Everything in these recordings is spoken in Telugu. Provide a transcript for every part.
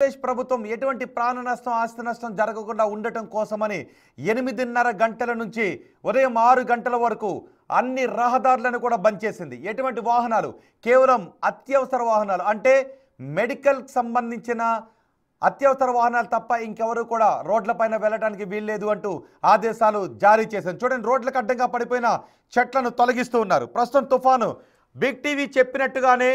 ఆంధ్రప్రదేశ్ ప్రభుత్వం ఎటువంటి ప్రాణ నష్టం ఆస్తి నష్టం జరగకుండా ఉండటం కోసమని 8:30 గంటల నుంచి ఉదయం 6 గంటల వరకు అన్ని రహదారులను కూడా బంద్ చేసింది. ఎటువంటి వాహనాలు కేవలం అత్యవసర వాహనాలు అంటే మెడికల్ సంబంధించిన అత్యవసర వాహనాలు తప్ప ఇంకెవరు కూడా రోడ్లపైన వెళ్ళడానికి వీల్లేదు అంటూ ఆదేశాలు జారీ చేశారు. చూడండి, రోడ్లకు అడ్డంగా పడిపోయిన చెట్లను తొలగిస్తూ ఉన్నారు. ప్రస్తుతం తుఫాను బిగ్ టీవీ చెప్పినట్టుగానే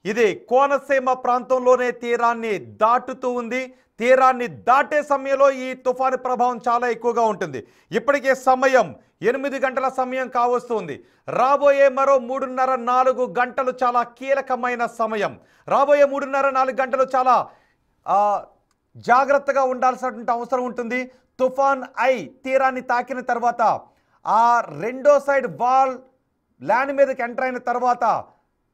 ఇది కోనసీమ ప్రాంతంలోనే తీరాన్ని దాటుతూ ఉంది. తీరాన్ని దాటే సమయంలో ఈ తుఫాను ప్రభావం చాలా ఎక్కువగా ఉంటుంది. ఇప్పటికే సమయం 8 గంటల సమయం కావస్తుంది. రాబోయే మరో 3:30-4 గంటలు చాలా కీలకమైన సమయం. రాబోయే 3:30-4 గంటలు చాలా జాగ్రత్తగా ఉండాల్సినటువంటి అవసరం ఉంటుంది. తుఫాన్ ఐ తీరాన్ని తాకిన తర్వాత ఆ రెండో సైడ్ వాల్ ల్యాండ్ మీదకి ఎంటర్ అయిన తర్వాత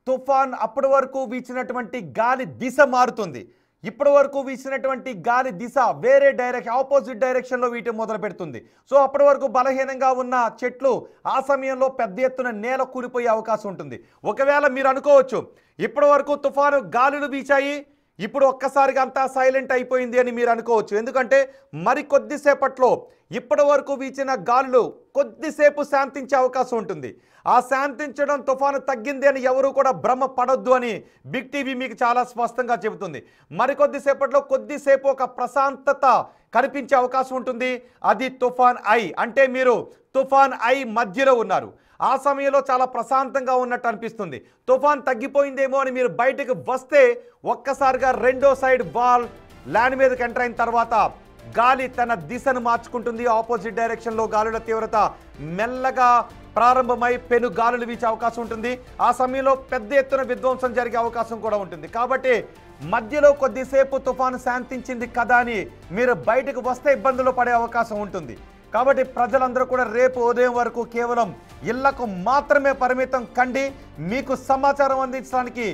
తుఫాన్ అప్పటి వరకు వీచినటువంటి గాలి దిశ మారుతుంది. ఇప్పటి వరకు వీచినటువంటి గాలి దిశ వేరే డైరెక్షన్ ఆపోజిట్ డైరెక్షన్లో వీటి మొదలు పెడుతుంది. సో అప్పటి వరకు బలహీనంగా ఉన్న చెట్లు ఆ సమయంలో పెద్ద ఎత్తున నేల కూలిపోయే అవకాశం ఉంటుంది. ఒకవేళ మీరు అనుకోవచ్చు ఇప్పటి వరకు తుఫాను గాలులు వీచాయి, ఇప్పుడు ఒక్కసారిగా అంతా సైలెంట్ అయిపోయింది అని మీరు అనుకోవచ్చు. ఎందుకంటే మరి కొద్దిసేపట్లో ఇప్పటి వరకు వీచిన గాలులు కొద్దిసేపు శాంతించే అవకాశం ఉంటుంది. ఆ శాంతించడం తుఫాను తగ్గింది అని ఎవరు కూడా భ్రమ పడొద్దు అని బిగ్ టీవీ మీకు చాలా స్పష్టంగా చెబుతుంది. మరికొద్దిసేపట్లో కొద్దిసేపు ఒక ప్రశాంతత కనిపించే అవకాశం ఉంటుంది. అది తుఫాన్ ఐ అంటే మీరు తుఫాన్ ఐ మధ్యలో ఉన్నారు. ఆ సమయంలో చాలా ప్రశాంతంగా ఉన్నట్టు అనిపిస్తుంది. తుఫాన్ తగ్గిపోయిందేమో అని మీరు బయటకు వస్తే ఒక్కసారిగా రెండో సైడ్ వాల్ ల్యాండ్ మీదకి ఎంటర్ అయిన తర్వాత గాలి తన దిశను మార్చుకుంటుంది. ఆపోజిట్ డైరెక్షన్లో గాలుల తీవ్రత మెల్లగా ప్రారంభమై పెను గాలులు వీచే అవకాశం ఉంటుంది. ఆ సమయంలో పెద్ద ఎత్తున విధ్వంసం జరిగే అవకాశం కూడా ఉంటుంది. కాబట్టి మధ్యలో కొద్దిసేపు తుఫాను శాంతించింది కదా అని మీరు బయటకు వస్తే ఇబ్బందులు పడే అవకాశం ఉంటుంది. కాబట్టి ప్రజలందరూ కూడా రేపు ఉదయం వరకు కేవలం ఇళ్లకు మాత్రమే పరిమితం కండి. మీకు సమాచారం అందించడానికి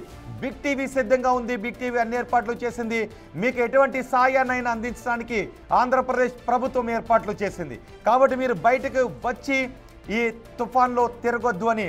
బిగ్ టీవీ సిద్ధంగా ఉంది. బిగ్ టీవీ అన్ని ఏర్పాట్లు చేసింది. మీకు ఎటువంటి సాయాన్నైనా అందించడానికి ఆంధ్రప్రదేశ్ ప్రభుత్వం ఏర్పాట్లు చేసింది. కాబట్టి మీరు బయటకు వచ్చి ఈ తుఫాన్లో తిరగొద్దు అని